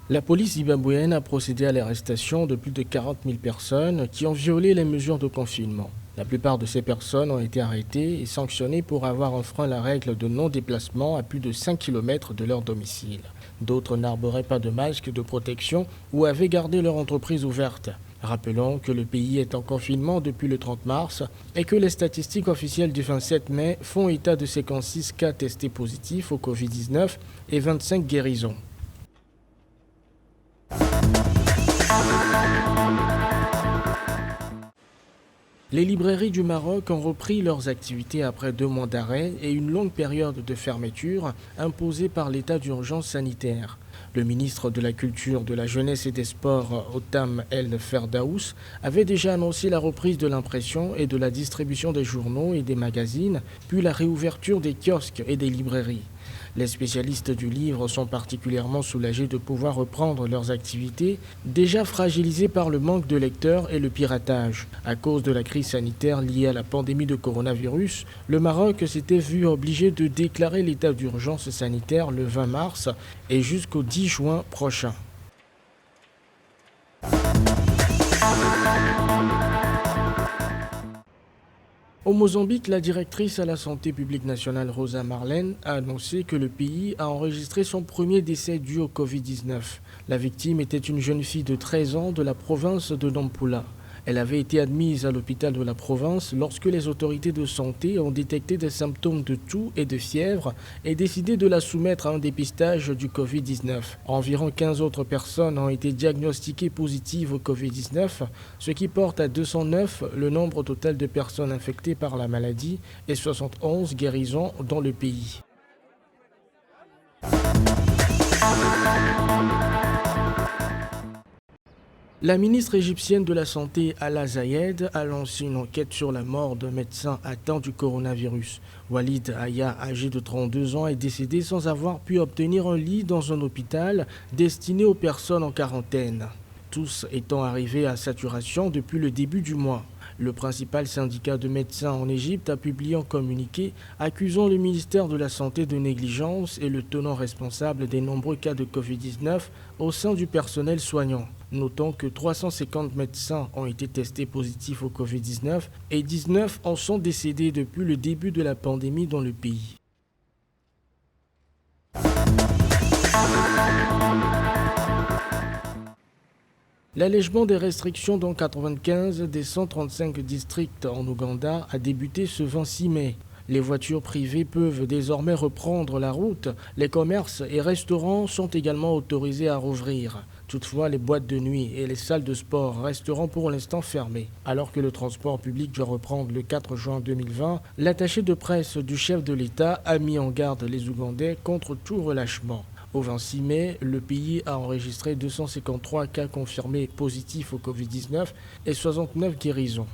La police zimbabwéenne a procédé à l'arrestation de plus de 40 000 personnes qui ont violé les mesures de confinement. La plupart de ces personnes ont été arrêtées et sanctionnées pour avoir enfreint la règle de non-déplacement à plus de 5 km de leur domicile. D'autres n'arbораient pas de masque de protection ou avaient gardé leur entreprise ouverte. Rappelons que le pays est en confinement depuis le 30 mars et que les statistiques officielles du 27 mai font état de 56 cas testés positifs au Covid-19 et 25 guérisons. Les librairies du Maroc ont repris leurs activités après 2 mois d'arrêt et une longue période de fermeture imposée par l'état d'urgence sanitaire. Le ministre de la Culture, de la Jeunesse et des Sports, Otham El Ferdaous, avait déjà annoncé la reprise de l'impression et de la distribution des journaux et des magazines, puis la réouverture des kiosques et des librairies. Les spécialistes du livre sont particulièrement soulagés de pouvoir reprendre leurs activités, déjà fragilisées par le manque de lecteurs et le piratage. À cause de la crise sanitaire liée à la pandémie de coronavirus, le Maroc s'était vu obligé de déclarer l'état d'urgence sanitaire le 20 mars et jusqu'au 10 juin prochain. Au Mozambique, la directrice à la santé publique nationale Rosa Marlene a annoncé que le pays a enregistré son premier décès dû au Covid-19. La victime était une jeune fille de 13 ans de la province de Nampula. Elle avait été admise à l'hôpital de la province lorsque les autorités de santé ont détecté des symptômes de toux et de fièvre et décidé de la soumettre à un dépistage du Covid-19. Environ 15 autres personnes ont été diagnostiquées positives au Covid-19, ce qui porte à 209 le nombre total de personnes infectées par la maladie et 71 guérisons dans le pays. La ministre égyptienne de la Santé, Hala Zayed, a lancé une enquête sur la mort d'un médecin atteint du coronavirus. Walid Aya, âgé de 32 ans, est décédé sans avoir pu obtenir un lit dans un hôpital destiné aux personnes en quarantaine, tous étant arrivés à saturation depuis le début du mois. Le principal syndicat de médecins en Égypte a publié un communiqué accusant le ministère de la Santé de négligence et le tenant responsable des nombreux cas de Covid-19 au sein du personnel soignant. Notons que 350 médecins ont été testés positifs au Covid-19 et 19 en sont décédés depuis le début de la pandémie dans le pays. L'allègement des restrictions dans 95 des 135 districts en Ouganda a débuté ce 26 mai. Les voitures privées peuvent désormais reprendre la route. Les commerces et restaurants sont également autorisés à rouvrir. Toutefois, les boîtes de nuit et les salles de sport resteront pour l'instant fermées. Alors que le transport public doit reprendre le 4 juin 2020, l'attaché de presse du chef de l'État a mis en garde les Ougandais contre tout relâchement. Au 26 mai, le pays a enregistré 253 cas confirmés positifs au Covid-19 et 69 guérisons.